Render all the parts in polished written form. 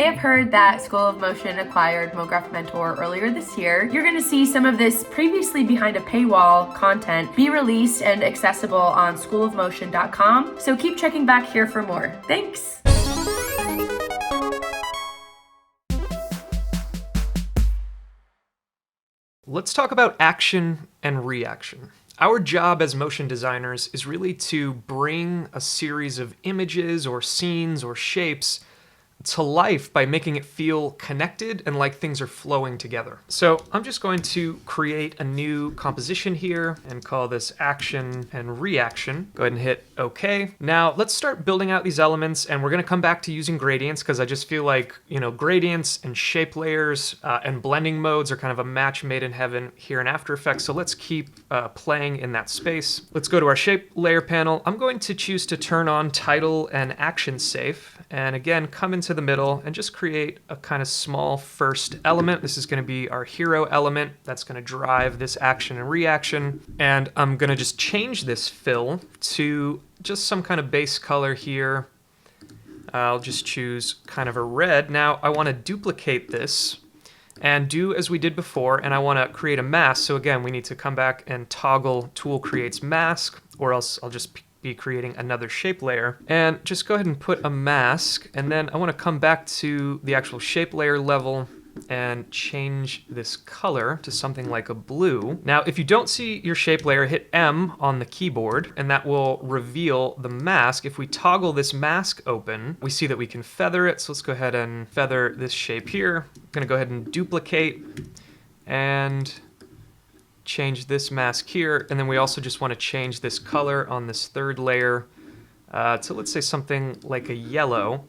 have heard that School of Motion acquired MoGraph Mentor earlier this year. You're going to see some of this previously behind a paywall content be released and accessible on schoolofmotion.com. So keep checking back here for more. Thanks. Let's talk about action and reaction. Our job as motion designers is really to bring a series of images or scenes or shapes to life by making it feel connected and like things are flowing together. So I'm just going to create a new composition here and call this action and reaction. Go ahead and hit OK. Now let's start building out these elements, and we're going to come back to using gradients because I just feel like, gradients and shape layers and blending modes are kind of a match made in heaven here in After Effects. So let's keep playing in that space. Let's go to our shape layer panel. I'm going to choose to turn on title and action safe, and again come into the middle and just create a kind of small first element. This is going to be our hero element that's going to drive this action and reaction. And I'm going to just change this fill to just some kind of base color here. I'll just choose kind of a red. Now I want to duplicate this and do as we did before, and I want to create a mask. So again, we need to come back and toggle tool creates mask, or else I'll just be creating another shape layer. And just go ahead and put a mask, and then I want to come back to the actual shape layer level and change this color to something like a blue. Now, if you don't see your shape layer, hit M on the keyboard, and that will reveal the mask. If we toggle this mask open, we see that we can feather it. So let's go ahead and feather this shape here. I'm gonna go ahead and duplicate and change this mask here, and then we also just want to change this color on this third layer to, let's say, something like a yellow.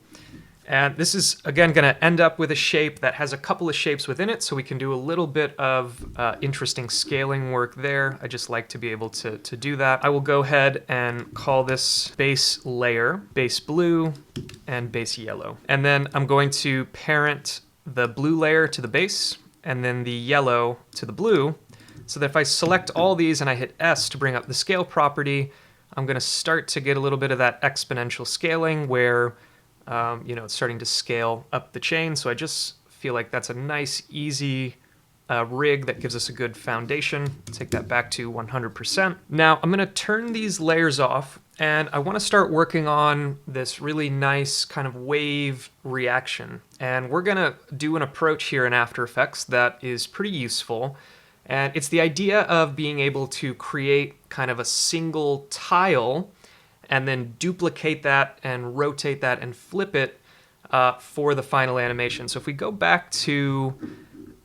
And this is again going to end up with a shape that has a couple of shapes within it, so we can do a little bit of interesting scaling work there. I just like to be able to do that. I will go ahead and call this base layer, base blue, and base yellow. And then I'm going to parent the blue layer to the base, and then the yellow to the blue, so that if I select all these and I hit S to bring up the scale property, I'm going to start to get a little bit of that exponential scaling where it's starting to scale up the chain. So I just feel like that's a nice, easy rig that gives us a good foundation. Take that back to 100%. Now I'm going to turn these layers off, and I want to start working on this really nice kind of wave reaction. And we're going to do an approach here in After Effects that is pretty useful. And it's the idea of being able to create kind of a single tile and then duplicate that and rotate that and flip it for the final animation. So if we go back to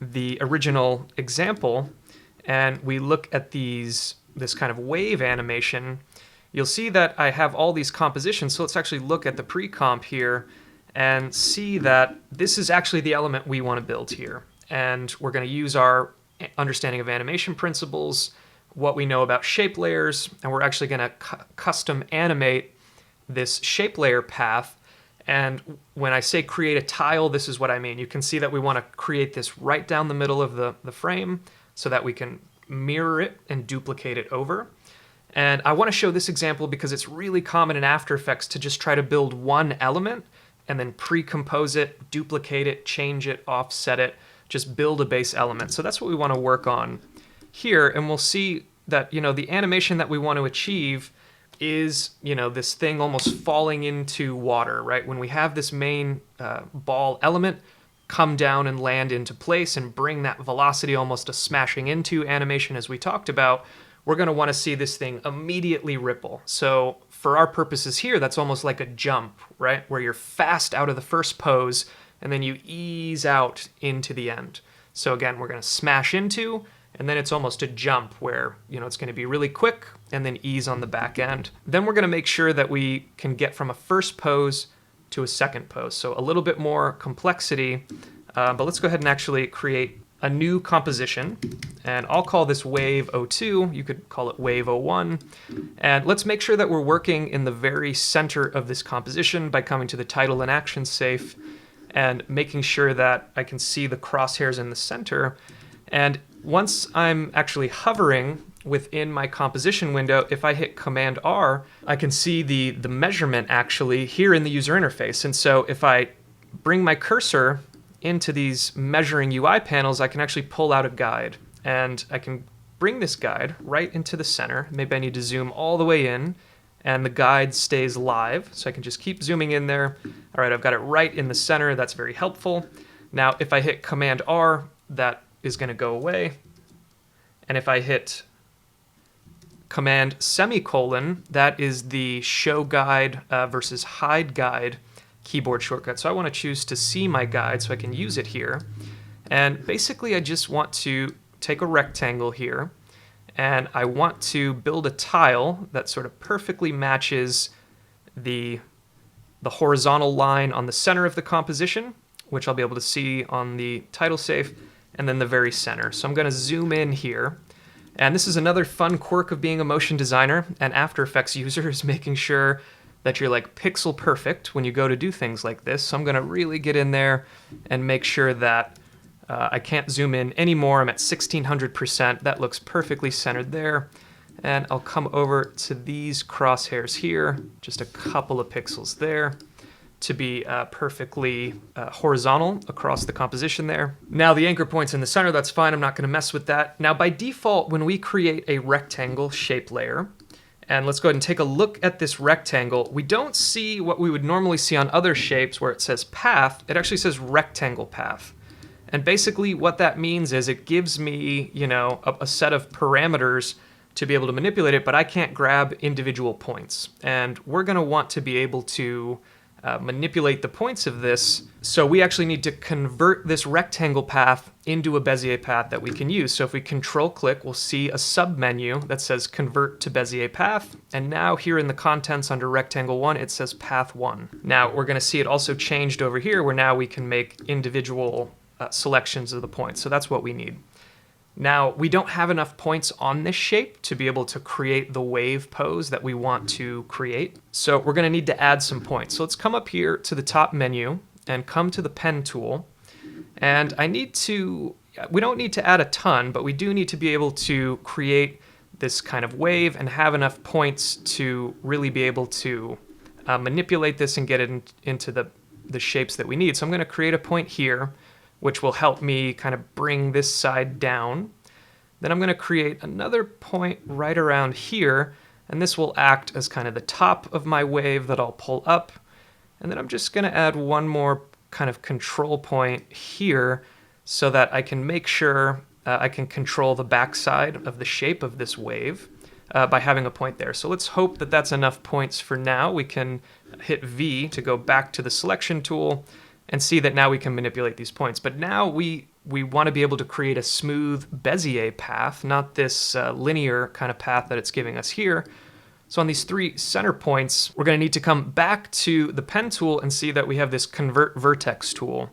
the original example and we look at this kind of wave animation, you'll see that I have all these compositions. So let's actually look at the pre-comp here and see that this is actually the element we want to build here. And we're going to use our understanding of animation principles, what we know about shape layers, and we're actually going to custom animate this shape layer path. And when I say create a tile, this is what I mean. You can see that we want to create this right down the middle of the frame so that we can mirror it and duplicate it over. And I want to show this example because it's really common in After Effects to just try to build one element and then pre-compose it, duplicate it, change it, offset it, just build a base element. So that's what we want to work on here. And we'll see that, the animation that we want to achieve is, this thing almost falling into water, right? When we have this main ball element come down and land into place and bring that velocity almost a smashing into animation as we talked about, we're going to want to see this thing immediately ripple. So for our purposes here, that's almost like a jump, right? Where you're fast out of the first pose and then you ease out into the end. So again, we're going to smash into, and then it's almost a jump where, it's going to be really quick and then ease on the back end. Then we're going to make sure that we can get from a first pose to a second pose. So a little bit more complexity, but let's go ahead and actually create a new composition, and I'll call this wave 02. You could call it wave 01. And let's make sure that we're working in the very center of this composition by coming to the title and action safe and making sure that I can see the crosshairs in the center. And once I'm actually hovering within my composition window, if I hit Command R, I can see the measurement actually here in the user interface. And so if I bring my cursor into these measuring UI panels, I can actually pull out a guide, and I can bring this guide right into the center. Maybe I need to zoom all the way in, and the guide stays live, so I can just keep zooming in there. All right, I've got it right in the center. That's very helpful. Now, if I hit Command R, that is going to go away. And if I hit Command semicolon, that is the show guide versus hide guide keyboard shortcut. So I want to choose to see my guide so I can use it here. And basically, I just want to take a rectangle here, and I want to build a tile that sort of perfectly matches the horizontal line on the center of the composition, which I'll be able to see on the title safe, and then the very center. So I'm going to zoom in here. And this is another fun quirk of being a motion designer and After Effects user, is making sure that you're like pixel perfect when you go to do things like this. So I'm going to really get in there and make sure that I can't zoom in anymore. I'm at 1600%. That looks perfectly centered there. And I'll come over to these crosshairs here, just a couple of pixels there, to be perfectly horizontal across the composition there. Now the anchor point's in the center, that's fine, I'm not gonna mess with that. Now by default, when we create a rectangle shape layer, and let's go ahead and take a look at this rectangle, we don't see what we would normally see on other shapes where it says path, it actually says rectangle path. And basically what that means is it gives me, you know, a set of parameters to be able to manipulate it, but I can't grab individual points. And we're gonna want to be able to manipulate the points of this. So we actually need to convert this rectangle path into a Bezier path that we can use. So if we control click, we'll see a sub menu that says convert to Bezier path. And now here in the contents under rectangle 1, it says path 1. Now we're gonna see it also changed over here where now we can make individual selections of the points. So that's what we need. Now, we don't have enough points on this shape to be able to create the wave pose that we want to create. So we're going to need to add some points. So let's come up here to the top menu and come to the pen tool. And we don't need to add a ton, but we do need to be able to create this kind of wave and have enough points to really be able to manipulate this and get it into the shapes that we need. So I'm going to create a point here, which will help me kind of bring this side down. Then I'm going to create another point right around here, and this will act as kind of the top of my wave that I'll pull up. And then I'm just going to add one more kind of control point here so that I can make sure I can control the backside of the shape of this wave by having a point there. So let's hope that that's enough points for now. We can hit V to go back to the selection tool and see that now we can manipulate these points. But now we want to be able to create a smooth Bezier path, not this linear kind of path that it's giving us here. So on these 3 center points, we're going to need to come back to the pen tool and see that we have this convert vertex tool.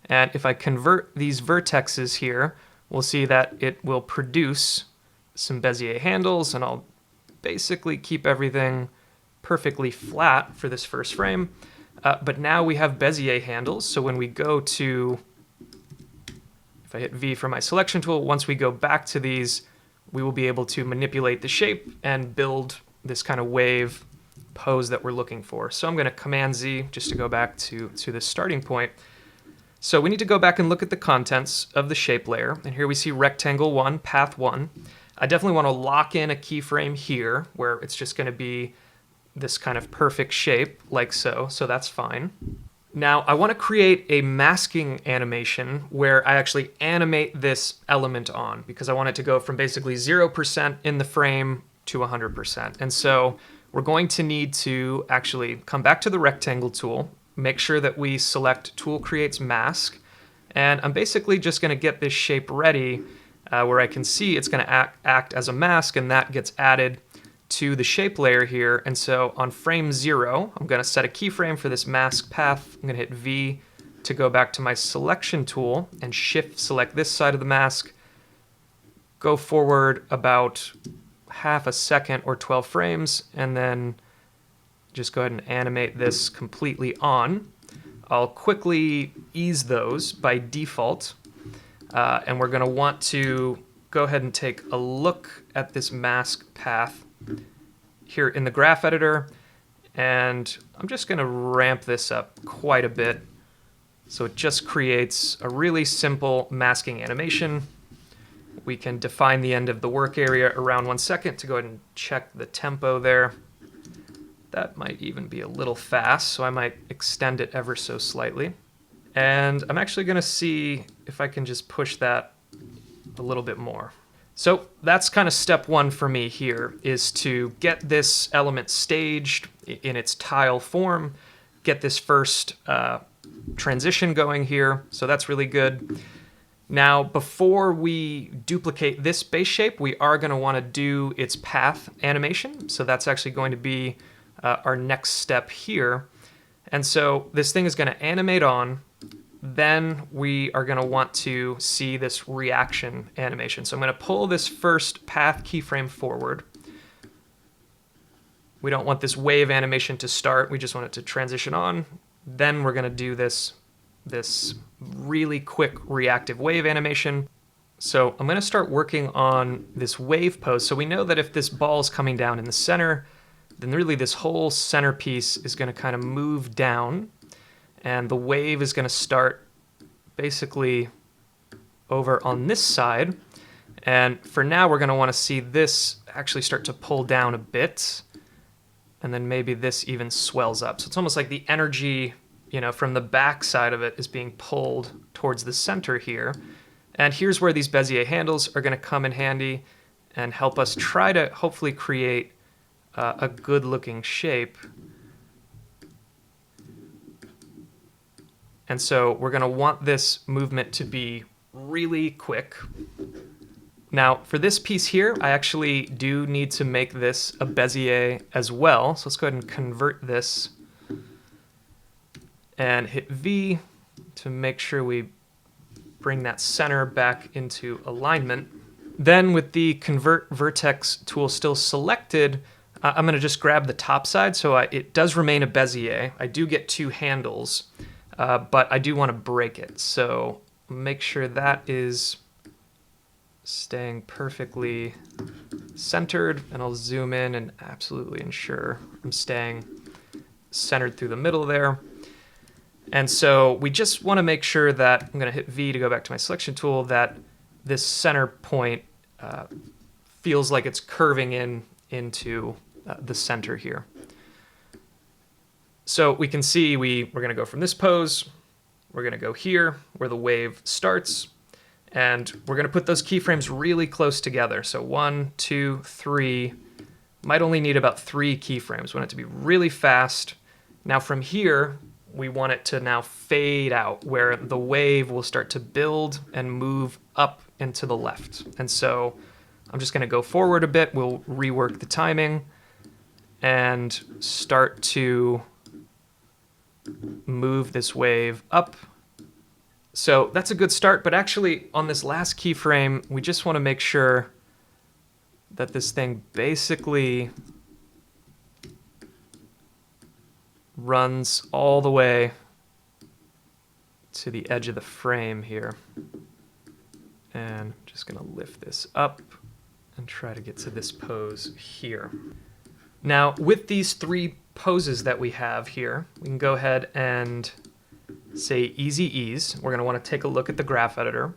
And if I convert these vertexes here, we'll see that it will produce some Bezier handles, and I'll basically keep everything perfectly flat for this first frame. But now we have Bezier handles, so when we go to, if I hit V for my selection tool, once we go back to these, we will be able to manipulate the shape and build this kind of wave pose that we're looking for. So I'm going to Command Z just to go back to this starting point. So we need to go back and look at the contents of the shape layer, and here we see rectangle 1, path 1. I definitely want to lock in a keyframe here where it's just going to be this kind of perfect shape, like so that's fine. Now, I want to create a masking animation where I actually animate this element on, because I want it to go from basically 0% in the frame to 100%. And so we're going to need to actually come back to the rectangle tool, make sure that we select Tool Creates Mask, and I'm basically just going to get this shape ready where I can see it's going to act as a mask, and that gets added to the shape layer here. And so on frame 0, I'm going to set a keyframe for this mask path. I'm going to hit V to go back to my selection tool and shift select this side of the mask, go forward about half a second or 12 frames, and then just go ahead and animate this completely on. I'll quickly ease those by default, and we're going to want to go ahead and take a look at this mask path here in the graph editor, and I'm just going to ramp this up quite a bit So it just creates a really simple masking animation. We can define the end of the work area around 1 second to go ahead and check the tempo there. That might even be a little fast, so I might extend it ever so slightly. And I'm actually going to see if I can just push that a little bit more. So that's kind of step one for me here, is to get this element staged in its tile form, get this first transition going here. So that's really good. Now, before we duplicate this base shape, we are going to want to do its path animation. So that's actually going to be our next step here. And so this thing is going to animate on. Then we are going to want to see this reaction animation. So I'm going to pull this first path keyframe forward. We don't want this wave animation to start. We just want it to transition on. Then we're going to do this really quick reactive wave animation. So I'm going to start working on this wave pose. So we know that if this ball is coming down in the center, then really this whole centerpiece is going to kind of move down, and the wave is going to start basically over on this side. And for now, we're going to want to see this actually start to pull down a bit, and then maybe this even swells up. So it's almost like the energy, from the back side of it is being pulled towards the center here. And here's where these Bezier handles are going to come in handy and help us try to hopefully create a good looking shape. And so we're going to want this movement to be really quick. Now for this piece here, I actually do need to make this a Bezier as well. So let's go ahead and convert this and hit V to make sure we bring that center back into alignment. Then with the Convert Vertex tool still selected, I'm going to just grab the top side. So it does remain a Bezier. I do get 2 handles, but I do want to break it. So make sure that is staying perfectly centered, and I'll zoom in and absolutely ensure I'm staying centered through the middle there. And so we just want to make sure that, I'm going to hit V to go back to my selection tool, that this center point feels like it's curving into the center here. So we can see we're going to go from this pose, we're going to go here where the wave starts, and we're going to put those keyframes really close together. So 1, 2, 3, might only need about 3 keyframes. We want it to be really fast. Now from here, we want it to now fade out, where the wave will start to build and move up and to the left. And so I'm just going to go forward a bit. We'll rework the timing and start to move this wave up. So that's a good start, but actually on this last keyframe, we just want to make sure that this thing basically runs all the way to the edge of the frame here. And I'm just going to lift this up and try to get to this pose here. Now, with these 3 poses that we have here, we can go ahead and say easy ease. We're going to want to take a look at the graph editor.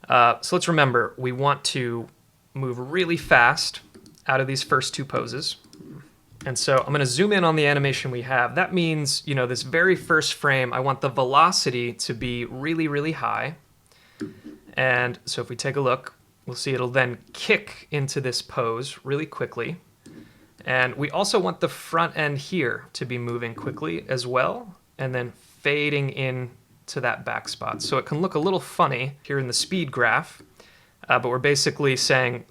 So let's remember, we want to move really fast out of these first 2 poses. And so I'm going to zoom in on the animation we have. That means, this very first frame, I want the velocity to be really, really high. And so if we take a look, we'll see it'll then kick into this pose really quickly. And we also want the front end here to be moving quickly as well, and then fading in to that back spot. So it can look a little funny here in the speed graph, but we're basically saying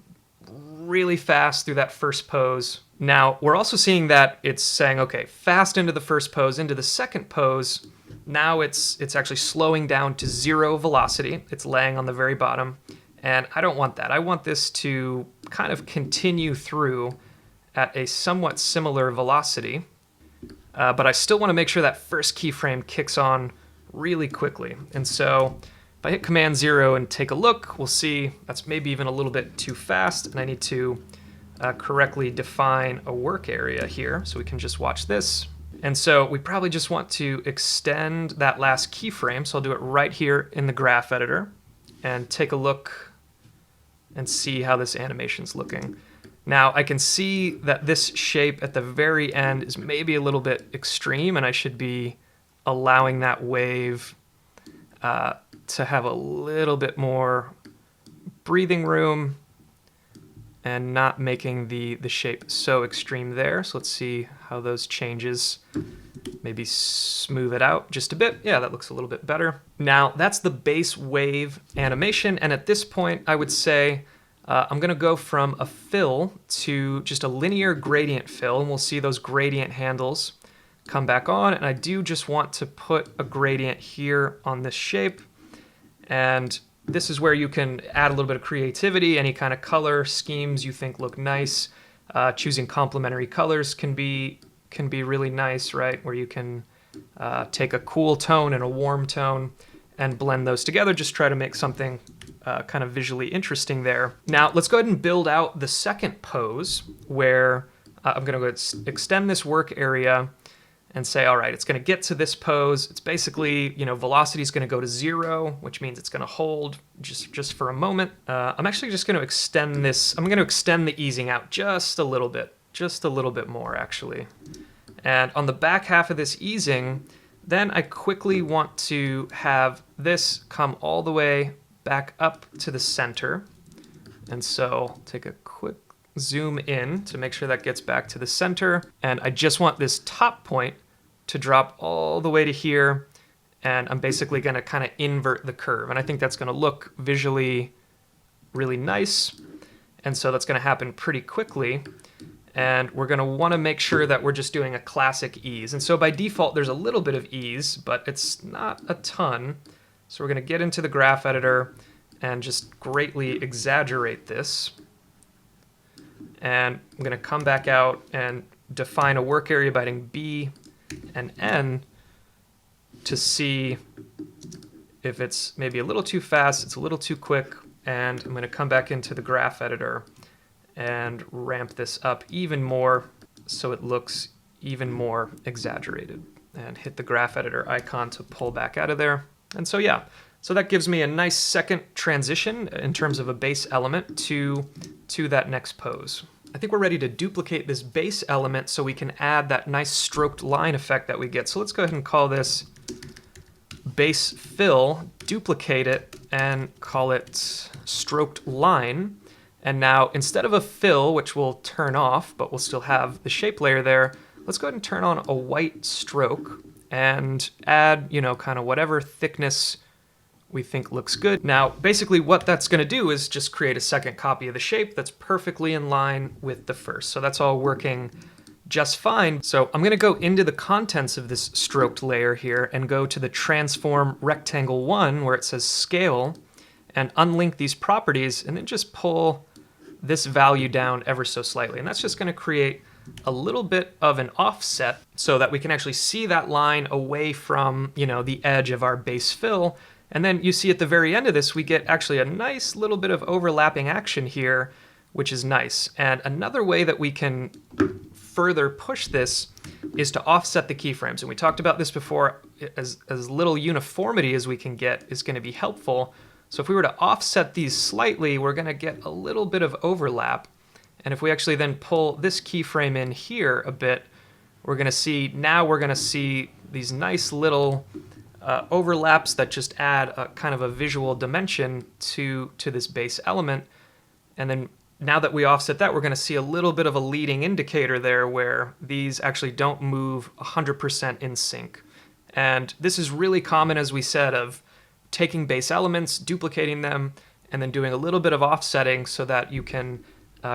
really fast through that first pose. Now, we're also seeing that it's saying, okay, fast into the first pose, into the second pose. Now it's actually slowing down to 0 velocity. It's laying on the very bottom, and I don't want that. I want this to kind of continue through at a somewhat similar velocity, but I still want to make sure that first keyframe kicks on really quickly. And so if I hit Command 0 and take a look, we'll see that's maybe even a little bit too fast, and I need to correctly define a work area here. So we can just watch this. And so we probably just want to extend that last keyframe. So I'll do it right here in the graph editor and take a look and see how this animation's looking. Now I can see that this shape at the very end is maybe a little bit extreme, and I should be allowing that wave to have a little bit more breathing room and not making the shape so extreme there. So let's see how those changes, maybe smooth it out just a bit. Yeah, that looks a little bit better. Now that's the base wave animation. And at this point, I would say I'm gonna go from a fill to just a linear gradient fill, and we'll see those gradient handles come back on. And I do just want to put a gradient here on this shape. And this is where you can add a little bit of creativity, any kind of color schemes you think look nice. Choosing complementary colors can be really nice, right? Where you can take a cool tone and a warm tone and blend those together. Just try to make something kind of visually interesting there. Now let's go ahead and build out the second pose where I'm gonna go extend this work area and say, all right, it's gonna get to this pose. It's basically, velocity is gonna go to 0, which means it's gonna hold just for a moment. I'm actually just gonna extend this. I'm gonna extend the easing out just a little bit more actually. And on the back half of this easing, then I quickly want to have this come all the way back up to the center. And so take a quick zoom in to make sure that gets back to the center. And I just want this top point to drop all the way to here. And I'm basically gonna kind of invert the curve. And I think that's gonna look visually really nice. And so that's gonna happen pretty quickly. And we're gonna wanna make sure that we're just doing a classic ease. And so by default, there's a little bit of ease, but it's not a ton. So we're gonna get into the graph editor and just greatly exaggerate this. And I'm gonna come back out and define a work area by hitting B and N to see if it's maybe a little too fast, it's a little too quick, and I'm gonna come back into the graph editor and ramp this up even more so it looks even more exaggerated, and hit the graph editor icon to pull back out of there. And so yeah, so that gives me a nice second transition in terms of a base element to that next pose. I think we're ready to duplicate this base element so we can add that nice stroked line effect that we get. So let's go ahead and call this base fill, duplicate it, and call it stroked line. And now instead of a fill, which we'll turn off, but we'll still have the shape layer there, let's go ahead and turn on a white stroke and add, kind of whatever thickness we think looks good. Now, basically what that's gonna do is just create a second copy of the shape that's perfectly in line with the first. So that's all working just fine. So I'm gonna go into the contents of this stroked layer here and go to the transform rectangle 1 where it says scale, and unlink these properties, and then just pull this value down ever so slightly. And that's just gonna create a little bit of an offset so that we can actually see that line away from, the edge of our base fill. And then you see at the very end of this, we get actually a nice little bit of overlapping action here, which is nice. And another way that we can further push this is to offset the keyframes. And we talked about this before, as little uniformity as we can get is gonna be helpful. So if we were to offset these slightly, we're gonna get a little bit of overlap. And if we actually then pull this keyframe in here a bit, we're gonna see these nice little overlaps that just add a kind of a visual dimension to this base element. And then now that we offset that, we're gonna see a little bit of a leading indicator there where these actually don't move 100% in sync. And this is really common, as we said, of taking base elements, duplicating them, and then doing a little bit of offsetting so that you can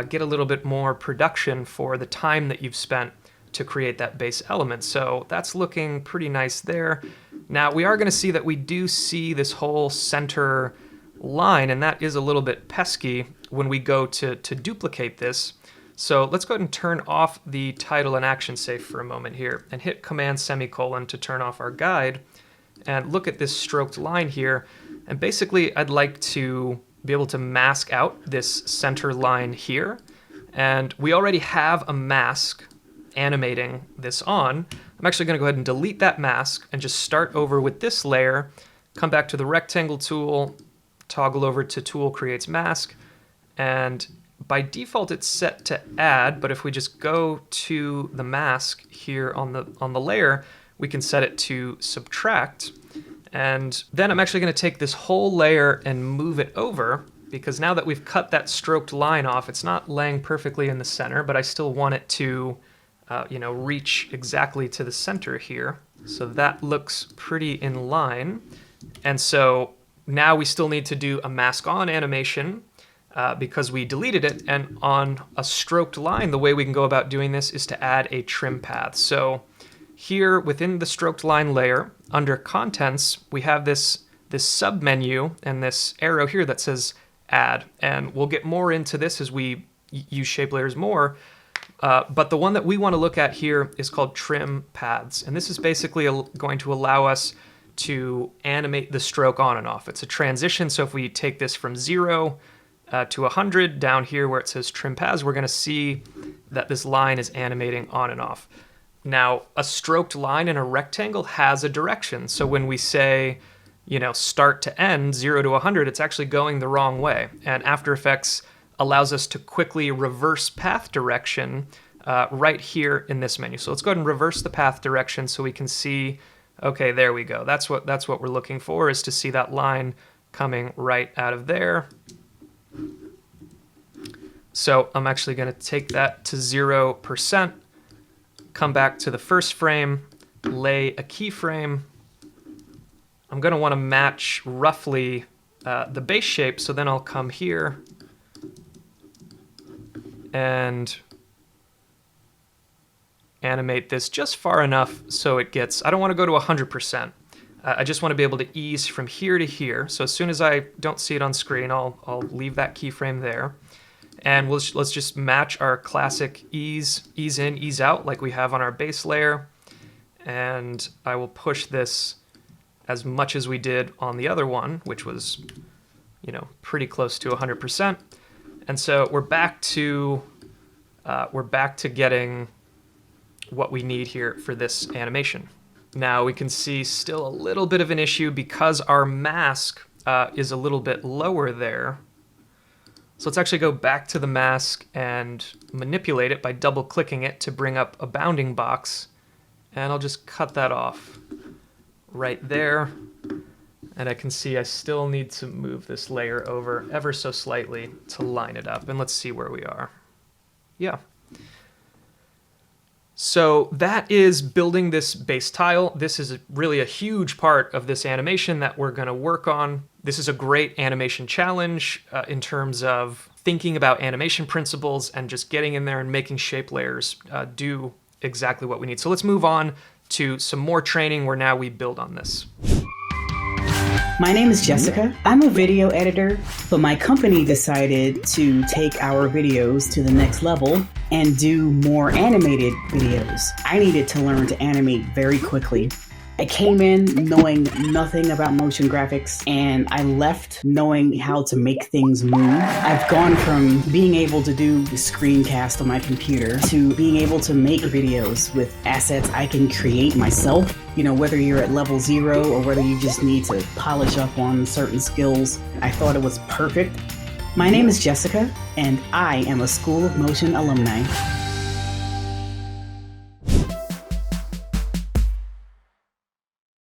get a little bit more production for the time that you've spent to create that base element. So that's looking pretty nice there. Now we are gonna see that we do see this whole center line, and that is a little bit pesky when we go to duplicate this. So let's go ahead and turn off the title and action safe for a moment here and hit Command semicolon to turn off our guide and look at this stroked line here. And basically I'd like to be able to mask out this center line here. And we already have a mask animating this on. I'm actually going to go ahead and delete that mask and just start over with this layer, come back to the rectangle tool, toggle over to Tool Creates Mask, and by default it's set to add, but if we just go to the mask here on the layer, we can set it to subtract. And then I'm actually going to take this whole layer and move it over, because now that we've cut that stroked line off, it's not laying perfectly in the center, but I still want it to reach exactly to the center here. So that looks pretty in line. And so now we still need to do a mask on animation because we deleted it. And on a stroked line, the way we can go about doing this is to add a trim path. So here within the stroked line layer, under contents, we have this sub menu and this arrow here that says add. And we'll get more into this as we use shape layers more. But the one that we want to look at here is called trim paths. And this is basically going to allow us to animate the stroke on and off. It's a transition. So if we take this from 0 to 100 down here where it says trim paths, we're going to see that this line is animating on and off. Now, a stroked line in a rectangle has a direction. So when we say, start to end, 0 to 100, it's actually going the wrong way. And After Effects allows us to quickly reverse path direction right here in this menu. So let's go ahead and reverse the path direction so we can see, okay, there we go. That's what we're looking for, is to see that line coming right out of there. So I'm actually going to take that to 0%, come back to the first frame, lay a keyframe. I'm going to want to match roughly the base shape, so then I'll come here and animate this just far enough so it gets, I don't want to go to 100%. I just want to be able to ease from here to here. So as soon as I don't see it on screen, I'll leave that keyframe there. And let's just match our classic ease in, ease out like we have on our base layer. And I will push this as much as we did on the other one, which was, pretty close to 100%. And so we're back to getting what we need here for this animation. Now we can see still a little bit of an issue because our mask is a little bit lower there. So let's actually go back to the mask and manipulate it by double clicking it to bring up a bounding box. And I'll just cut that off right there. And I can see I still need to move this layer over ever so slightly to line it up. And let's see where we are. Yeah. So that is building this base tile. This is really a huge part of this animation that we're going to work on. This is a great animation challenge in terms of thinking about animation principles and just getting in there and making shape layers do exactly what we need. So let's move on to some more training where now we build on this. My name is Jessica. I'm a video editor, but my company decided to take our videos to the next level and do more animated videos. I needed to learn to animate very quickly. I came in knowing nothing about motion graphics, and I left knowing how to make things move. I've gone from being able to do the screencast on my computer to being able to make videos with assets I can create myself. Whether you're at level 0 or whether you just need to polish up on certain skills, I thought it was perfect. My name is Jessica, and I am a School of Motion alumni.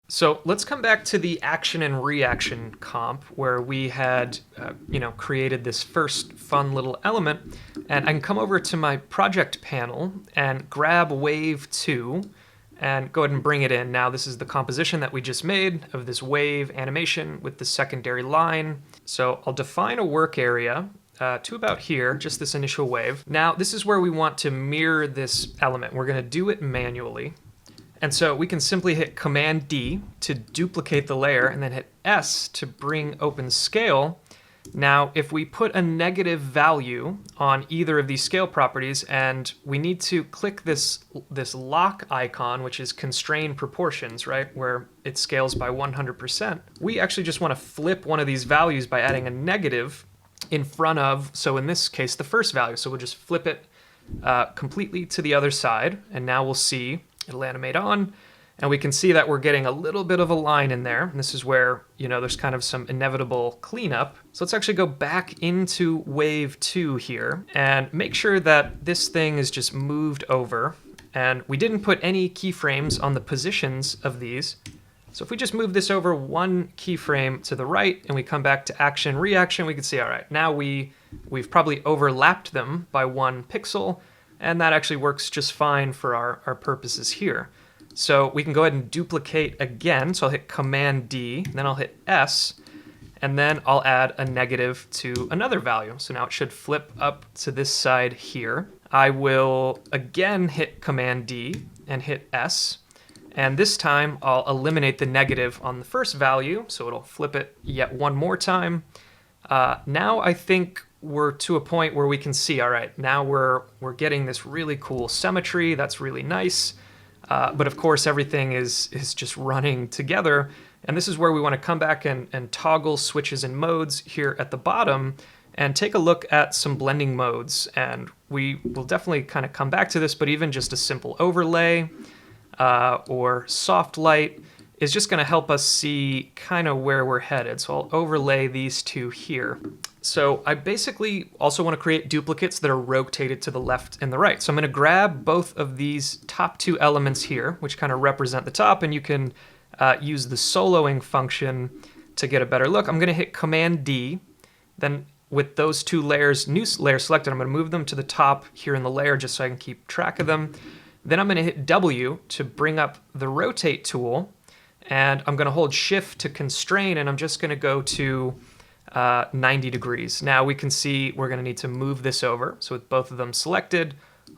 So let's come back to the action and reaction comp where we had, created this first fun little element. And I can come over to my project panel and grab wave 2 and go ahead and bring it in. Now this is the composition that we just made of this wave animation with the secondary line. So I'll define a work area to about here, just this initial wave. Now this is where we want to mirror this element. We're going to do it manually. And so we can simply hit Command D to duplicate the layer and then hit S to bring open scale. Now, if we put a negative value on either of these scale properties, and we need to click this lock icon, which is constrain proportions, right, where it scales by 100%, we actually just want to flip one of these values by adding a negative in front of, so in this case, the first value. So we'll just flip it completely to the other side, and now we'll see It'll animate on, and we can see that we're getting a little bit of a line in there. And this is where, there's kind of some inevitable cleanup. So let's actually go back into wave 2 here and make sure that this thing is just moved over. And we didn't put any keyframes on the positions of these. So if we just move this over one keyframe to the right and we come back to action, reaction, we can see, all right, now we've probably overlapped them by 1 pixel, and that actually works just fine for our purposes here. So we can go ahead and duplicate again. So I'll hit Command D, then I'll hit S, and then I'll add a negative to another value. So now it should flip up to this side here. I will again hit Command D and hit S. And this time I'll eliminate the negative on the first value, so it'll flip it yet one more time. Now I think we're to a point where we can see, all right, now we're getting this really cool symmetry. That's really nice. But of course, everything is just running together. And this is where we want to come back and toggle switches and modes here at the bottom and take a look at some blending modes. And we will definitely kind of come back to this, but even just a simple overlay or soft light is just going to help us see kind of where we're headed. So I'll overlay these two here. So I basically also want to create duplicates that are rotated to the left and the right. So I'm going to grab both of these top 2 elements here, which kind of represent the top, and you can use the soloing function to get a better look. I'm going to hit Command D, then with those 2 layers, new layer selected, I'm going to move them to the top here in the layer just so I can keep track of them. Then I'm going to hit W to bring up the rotate tool, and I'm going to hold Shift to constrain, and I'm just going to go to 90 degrees. Now we can see we're going to need to move this over. So with both of them selected,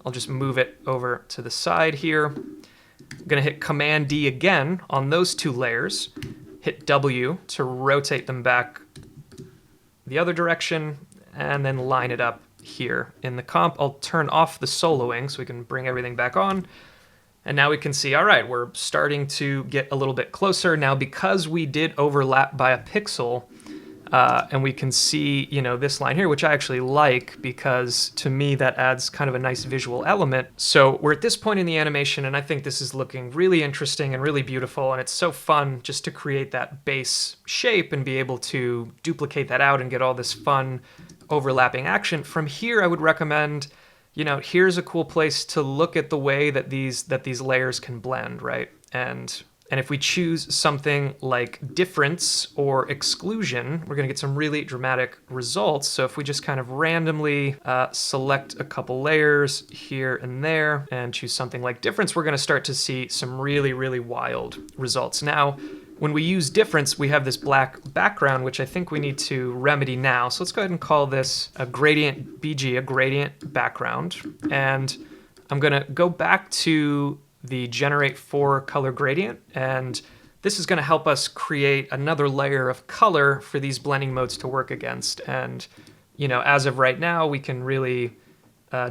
I'll just move it over to the side here. I'm going to hit Command D again on those 2 layers, hit W to rotate them back the other direction, and then line it up here. In the comp, I'll turn off the soloing so we can bring everything back on. And now we can see, all right, we're starting to get a little bit closer. Now, because we did overlap by a pixel, and we can see, this line here, which I actually like because to me that adds kind of a nice visual element. So we're at this point in the animation, and I think this is looking really interesting and really beautiful, and it's so fun just to create that base shape and be able to duplicate that out and get all this fun overlapping action. From here, I would recommend, here's a cool place to look at the way that these layers can blend, right? And if we choose something like difference or exclusion, we're going to get some really dramatic results. So if we just kind of randomly select a couple layers here and there and choose something like difference, we're going to start to see some really, really wild results. Now, when we use difference, we have this black background, which I think we need to remedy now. So let's go ahead and call this a gradient BG, a gradient background. And I'm going to go back to the generate 4 color gradient, and this is going to help us create another layer of color for these blending modes to work against. And as of right now, we can really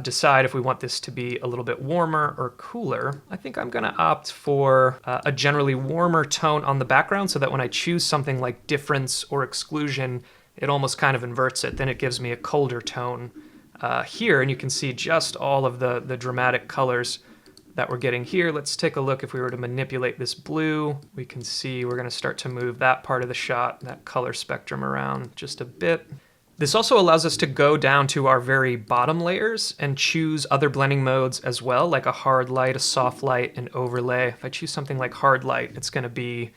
decide if we want this to be a little bit warmer or cooler. I think I'm going to opt for a generally warmer tone on the background so that when I choose something like difference or exclusion, it almost kind of inverts it. Then it gives me a colder tone here, and you can see just all of the dramatic colors that we're getting here. Let's take a look. If we were to manipulate this blue, we can see we're going to start to move that part of the shot, that color spectrum around just a bit. This also allows us to go down to our very bottom layers and choose other blending modes as well, like a hard light, a soft light, an overlay. If I choose something like hard light, it's going to be,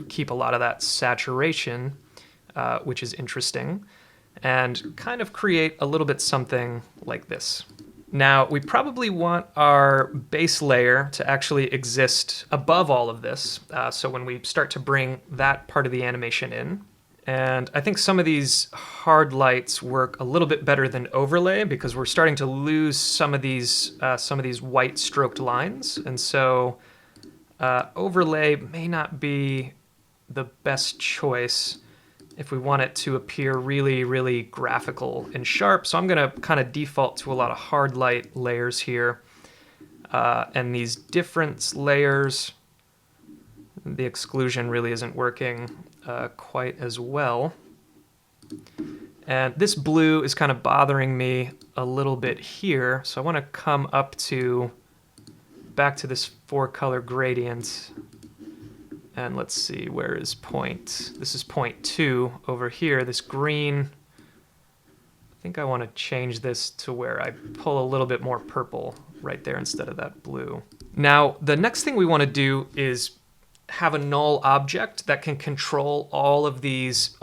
keep a lot of that saturation, which is interesting, and kind of create a little bit something like this. Now, we probably want our base layer to actually exist above all of this, so when we start to bring that part of the animation in. And I think some of these hard lights work a little bit better than overlay because we're starting to lose some of these white stroked lines. And so overlay may not be the best choice if we want it to appear really, really graphical and sharp. So I'm going to kind of default to a lot of hard light layers here. And these difference layers, the exclusion really isn't working quite as well. And this blue is kind of bothering me a little bit here. So I want to come up to back to this 4-color gradient. And let's see, where is point? This is point 2 over here, this green. I think I want to change this to where I pull a little bit more purple right there instead of that blue. Now, the next thing we want to do is have a null object that can control all of these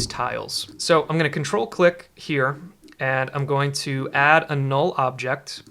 tiles. So I'm going to control click here, and I'm going to add a null object,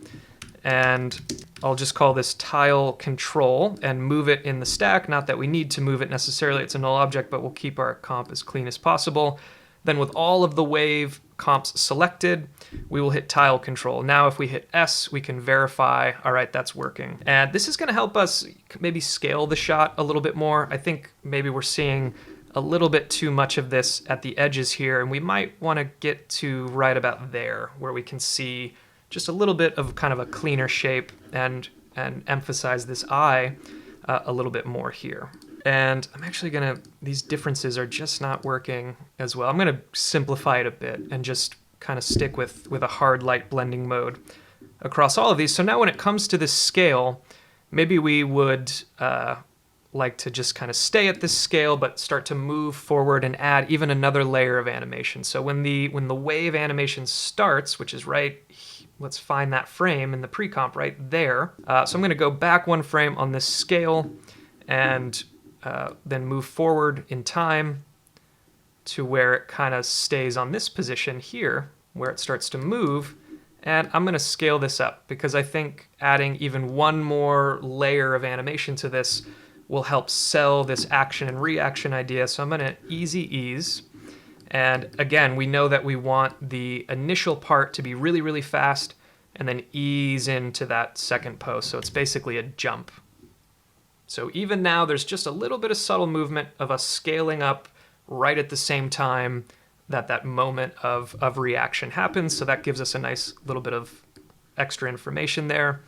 and I'll just call this tile control and move it in the stack. Not that we need to move it necessarily, it's a null object, but we'll keep our comp as clean as possible. Then with all of the wave comps selected, we will hit tile control. Now if we hit S, we can verify, all right, that's working. And this is gonna help us maybe scale the shot a little bit more. I think maybe we're seeing a little bit too much of this at the edges here, and we might wanna get to right about there where we can see just a little bit of kind of a cleaner shape and emphasize this eye a little bit more here. And I'm actually gonna, these differences are just not working as well. I'm gonna simplify it a bit and just kind of stick with a hard light blending mode across all of these. So now when it comes to this scale, maybe we would like to just kind of stay at this scale, but start to move forward and add even another layer of animation. So when the wave animation starts, which is right, let's find that frame in the pre-comp right there. So I'm gonna go back 1 frame on this scale and then move forward in time to where it kind of stays on this position here, where it starts to move. And I'm going to scale this up because I think adding even one more layer of animation to this will help sell this action and reaction idea. So I'm going to easy ease. And again, we know that we want the initial part to be really, really fast and then ease into that second post. So it's basically a jump. So even now, there's just a little bit of subtle movement of us scaling up right at the same time that that moment of reaction happens. So that gives us a nice little bit of extra information there.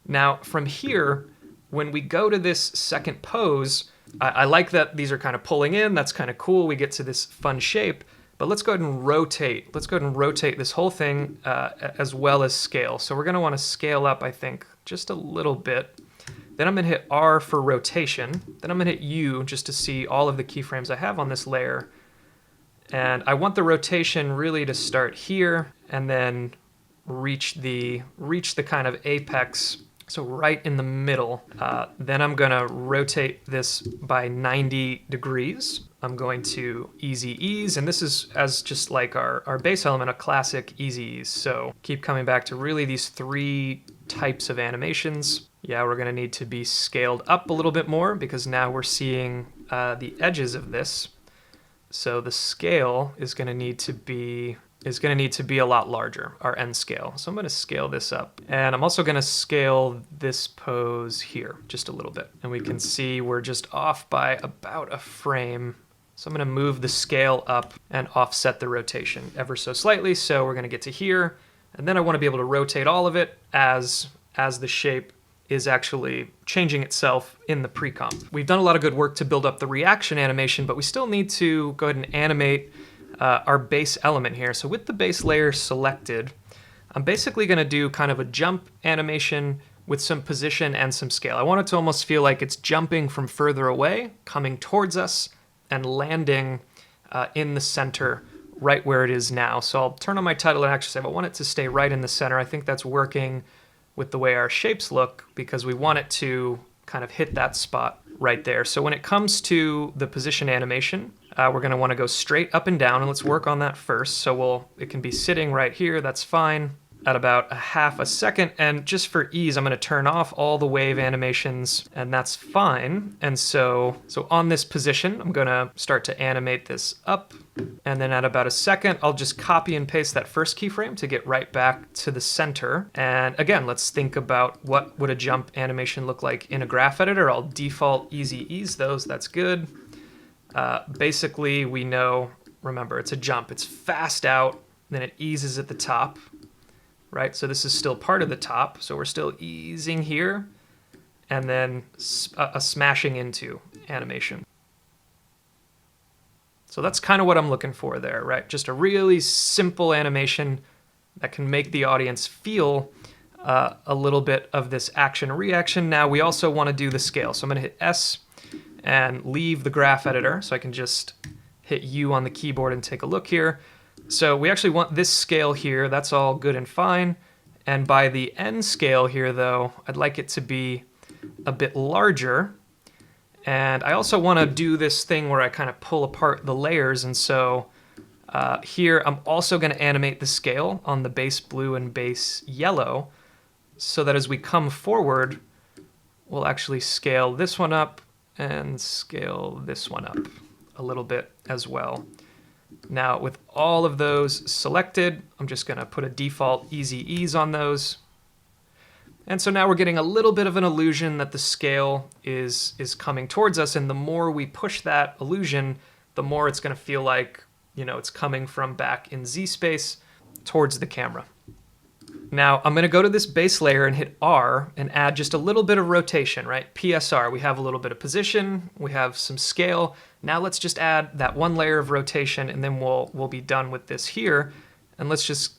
Now, from here, when we go to this second pose, I like that these are kind of pulling in. That's kind of cool. We get to this fun shape. But let's go ahead and rotate. Let's go ahead and rotate this whole thing as well as scale. So we're going to want to scale up, I think, just a little bit. Then I'm going to hit R for rotation. Then I'm going to hit U just to see all of the keyframes I have on this layer. And I want the rotation really to start here and then reach the kind of apex, so right in the middle. Then I'm going to rotate this by 90 degrees. I'm going to easy ease, and this is as just like our base element, a classic easy ease. So keep coming back to really these 3 types of animations. Yeah, we're going to need to be scaled up a little bit more because now we're seeing the edges of this. So the scale is going to need to be a lot larger, our end scale. So I'm going to scale this up. And I'm also going to scale this pose here just a little bit. And we can see we're just off by about a frame. So I'm going to move the scale up and offset the rotation ever so slightly. So we're going to get to here. And then I want to be able to rotate all of it as the shape is actually changing itself in the pre-comp. We've done a lot of good work to build up the reaction animation, but we still need to go ahead and animate our base element here. So with the base layer selected, I'm basically going to do kind of a jump animation with some position and some scale. I want it to almost feel like it's jumping from further away, coming towards us, and landing in the center right where it is now. So I'll turn on my title and action save. I want it to stay right in the center. I think that's working with the way our shapes look because we want it to kind of hit that spot right there. So when it comes to the position animation, we're going to want to go straight up and down, and let's work on that first. So it can be sitting right here, that's fine, at about a half a second. And just for ease, I'm going to turn off all the wave animations, and that's fine. And so on this position, I'm going to start to animate this up. And then at about a second, I'll just copy and paste that first keyframe to get right back to the center. And again, let's think about what would a jump animation look like in a graph editor. I'll default easy ease those, that's good. Basically, we know, remember, it's a jump. It's fast out, then it eases at the top, right? So this is still part of the top, so we're still easing here, and then a smashing into animation. So that's kind of what I'm looking for there, right? Just a really simple animation that can make the audience feel a little bit of this action reaction. Now we also want to do the scale. So I'm going to hit S and leave the graph editor so I can just hit U on the keyboard and take a look here. So we actually want this scale here. That's all good and fine. And by the end scale here, though, I'd like it to be a bit larger. And I also want to do this thing where I kind of pull apart the layers. And so here I'm also going to animate the scale on the base blue and base yellow so that as we come forward, we'll actually scale this one up and scale this one up a little bit as well. Now with all of those selected, I'm just going to put a default easy ease on those. And so now we're getting a little bit of an illusion that the scale is coming towards us, and the more we push that illusion, the more it's going to feel like, you know, it's coming from back in Z space towards the camera. Now I'm going to go to this base layer and hit R and add just a little bit of rotation, right? PSR, we have a little bit of position, we have some scale. Now let's just add that one layer of rotation and then we'll be done with this here. And let's just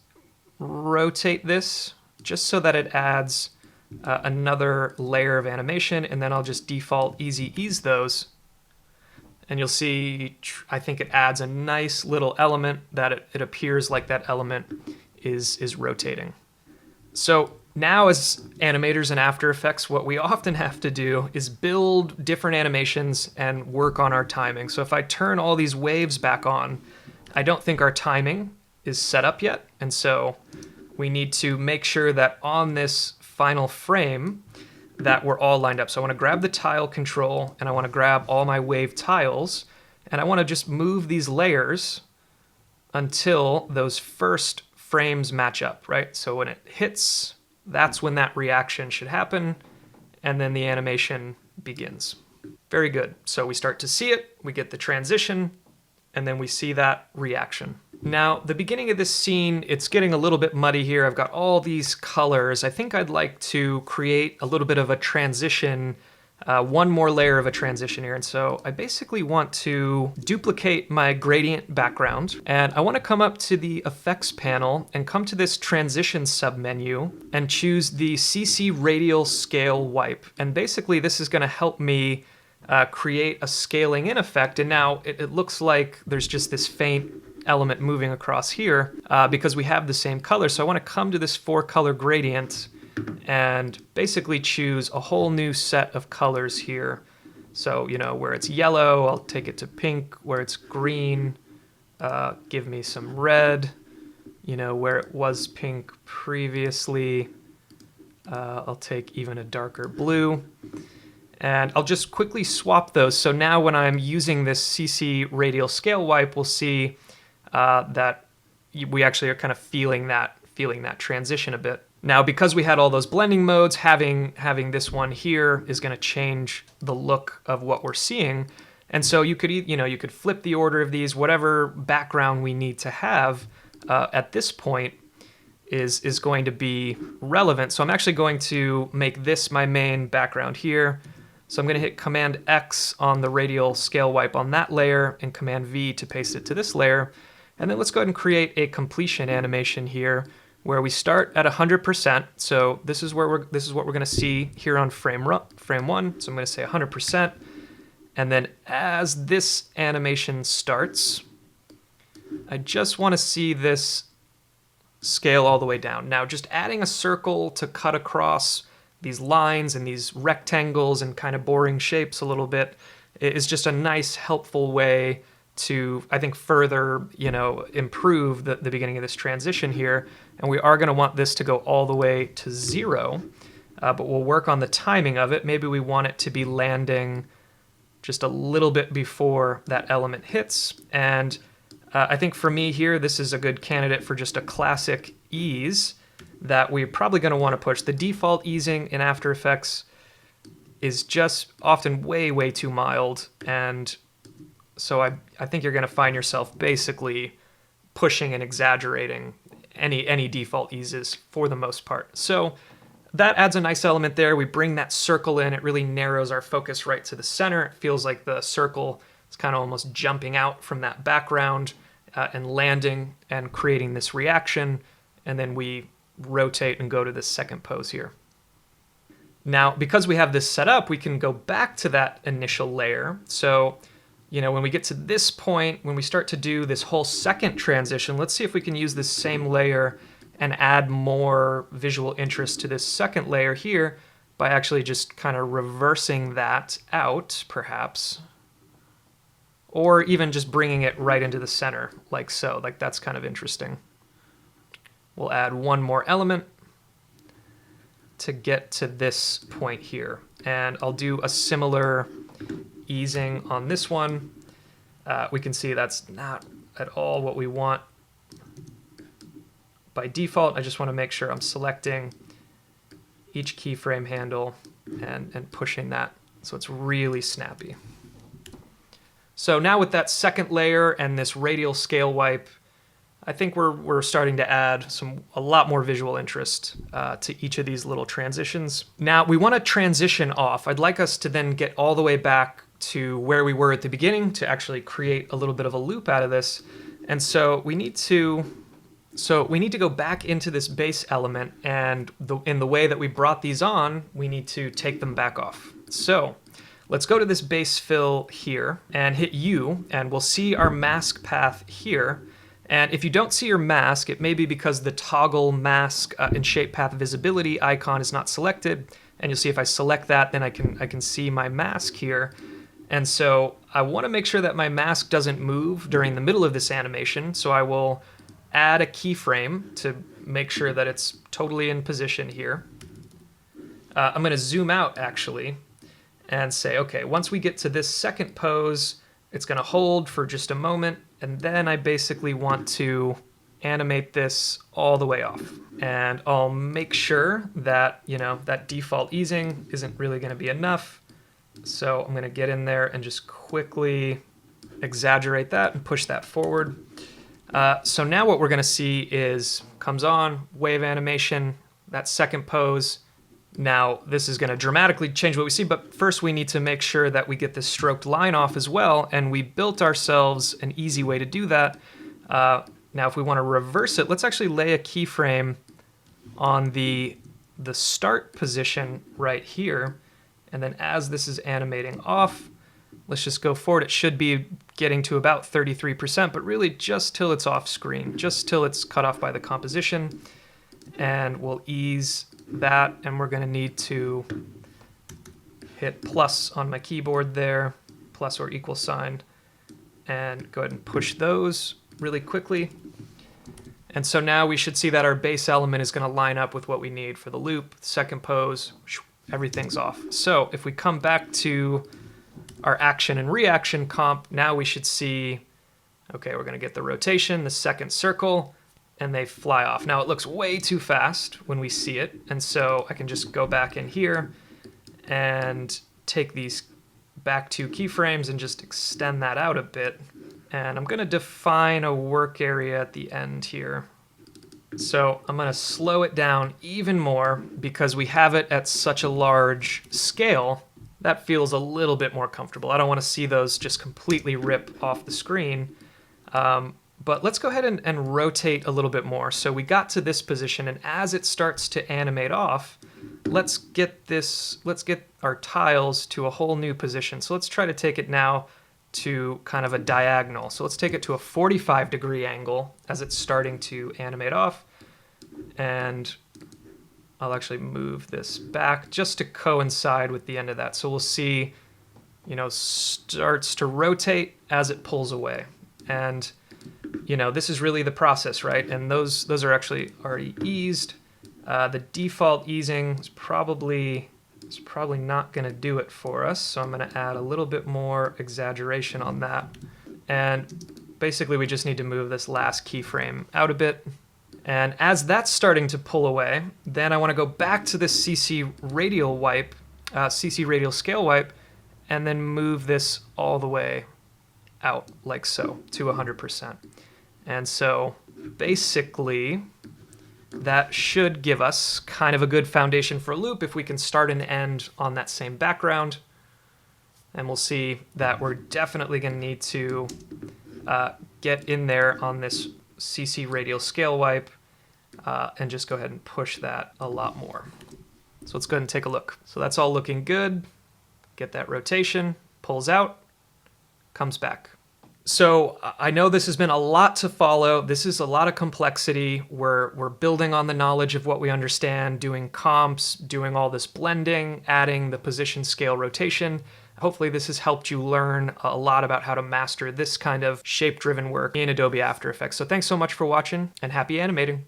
rotate this just so that it adds another layer of animation, and then I'll just default easy ease those. And you'll see, I think it adds a nice little element that it appears like that element is rotating. So now as animators in After Effects, what we often have to do is build different animations and work on our timing. So if I turn all these waves back on, I don't think our timing is set up yet. And so we need to make sure that on this final frame that we're all lined up. So I want to grab the tile control and I want to grab all my wave tiles and I want to just move these layers until those first frames match up, right? So when it hits, that's when that reaction should happen, and then the animation begins. Very good. So we start to see it, we get the transition, and then we see that reaction. Now, the beginning of this scene, it's getting a little bit muddy here. I've got all these colors. I think I'd like to create a little bit of a transition, one more layer of a transition here. And so I basically want to duplicate my gradient background, and I want to come up to the effects panel and come to this transition submenu and choose the CC radial scale wipe. And basically this is going to help me create a scaling in effect. And now it looks like there's just this faint element moving across here because we have the same color. So I want to come to this 4-color gradient and basically choose a whole new set of colors here. So, you know, where it's yellow, I'll take it to pink. Where it's green, give me some red. You know, where it was pink previously, I'll take even a darker blue. And I'll just quickly swap those. So now when I'm using this CC radial scale wipe, we'll see that we actually are kind of feeling that transition a bit. Now, because we had all those blending modes, having this one here is going to change the look of what we're seeing. And so you could flip the order of these, whatever background we need to have at this point is going to be relevant. So I'm actually going to make this my main background here. So I'm going to hit Command X on the radial scale wipe on that layer and Command V to paste it to this layer. And then let's go ahead and create a completion animation here where we start at 100%. So this is what we're going to see here on frame 1. So I'm going to say 100%. And then as this animation starts, I just want to see this scale all the way down. Now, just adding a circle to cut across these lines and these rectangles and kind of boring shapes a little bit is just a nice, helpful way to, I think, further, improve the beginning of this transition here. And we are going to want this to go all the way to 0, but we'll work on the timing of it. Maybe we want it to be landing just a little bit before that element hits. And I think for me here, this is a good candidate for just a classic ease that we're probably going to want to push. The default easing in After Effects is just often way, way too mild. And so I think you're going to find yourself basically pushing and exaggerating any default eases for the most part. So that adds a nice element there. We bring that circle in. It really narrows our focus right to the center. It feels like the circle is kind of almost jumping out from that background and landing and creating this reaction. And then we rotate and go to this second pose here. Now, because we have this set up, we can go back to that initial layer. So, when we get to this point, when we start to do this whole second transition, let's see if we can use this same layer and add more visual interest to this second layer here by actually just kind of reversing that out, perhaps. Or even just bringing it right into the center, like so. Like, that's kind of interesting. We'll add one more element to get to this point here. And I'll do a similar easing on this one. We can see that's not at all what we want. By default, I just want to make sure I'm selecting each keyframe handle and pushing that so it's really snappy. So now with that second layer and this radial scale wipe, I think we're starting to add a lot more visual interest to each of these little transitions. Now we want to transition off. I'd like us to then get all the way back to where we were at the beginning to actually create a little bit of a loop out of this. And so we need to go back into this base element, and in the way that we brought these on, we need to take them back off. So let's go to this base fill here and hit U, and we'll see our mask path here. And if you don't see your mask, it may be because the toggle mask and shape path visibility icon is not selected. And you'll see if I select that, then I can see my mask here. And so I want to make sure that my mask doesn't move during the middle of this animation. So I will add a keyframe to make sure that it's totally in position here. I'm going to zoom out actually and say, okay, once we get to this second pose, it's going to hold for just a moment. And then I basically want to animate this all the way off. And I'll make sure that, that default easing isn't really going to be enough. So I'm going to get in there and just quickly exaggerate that and push that forward. So now what we're going to see is comes on, wave animation, that second pose. Now this is going to dramatically change what we see, but first we need to make sure that we get this stroked line off as well, and we built ourselves an easy way to do that. Now if we want to reverse it, let's actually lay a keyframe on the start position right here, and then as this is animating off, let's just go forward. It should be getting to about 33%, but really just till it's off screen, just till it's cut off by the composition. And we'll ease that, and we're going to need to hit plus on my keyboard there, plus or equal sign, and go ahead and push those really quickly. And so now we should see that our base element is going to line up with what we need for the loop. Second pose, everything's off. So if we come back to our action and reaction comp, now we should see, okay, we're going to get the rotation, the second circle, and they fly off. Now it looks way too fast when we see it, and so I can just go back in here and take these back two keyframes and just extend that out a bit. And I'm going to define a work area at the end here. So I'm going to slow it down even more because we have it at such a large scale. That feels a little bit more comfortable. I don't want to see those just completely rip off the screen. But let's go ahead and rotate a little bit more. So we got to this position, and as it starts to animate off, let's get our tiles to a whole new position. So let's try to take it now to kind of a diagonal. So let's take it to a 45-degree angle as it's starting to animate off. And I'll actually move this back just to coincide with the end of that. So we'll see, starts to rotate as it pulls away. And this is really the process, right? And those are actually already eased. The default easing is probably not going to do it for us, so I'm going to add a little bit more exaggeration on that. And basically we just need to move this last keyframe out a bit. And as that's starting to pull away, then I want to go back to this CC radial wipe, CC radial scale wipe, and then move this all the way out like so to 100%. And so basically that should give us kind of a good foundation for a loop if we can start and end on that same background. And we'll see that we're definitely going to need to get in there on this CC radial scale wipe and just go ahead and push that a lot more. So let's go ahead and take a look. So that's all looking good. Get that rotation, pulls out, comes back. So I know this has been a lot to follow. This is a lot of complexity. We're building on the knowledge of what we understand, doing comps, doing all this blending, adding the position, scale, rotation. Hopefully this has helped you learn a lot about how to master this kind of shape-driven work in Adobe After Effects. So thanks so much for watching, and happy animating.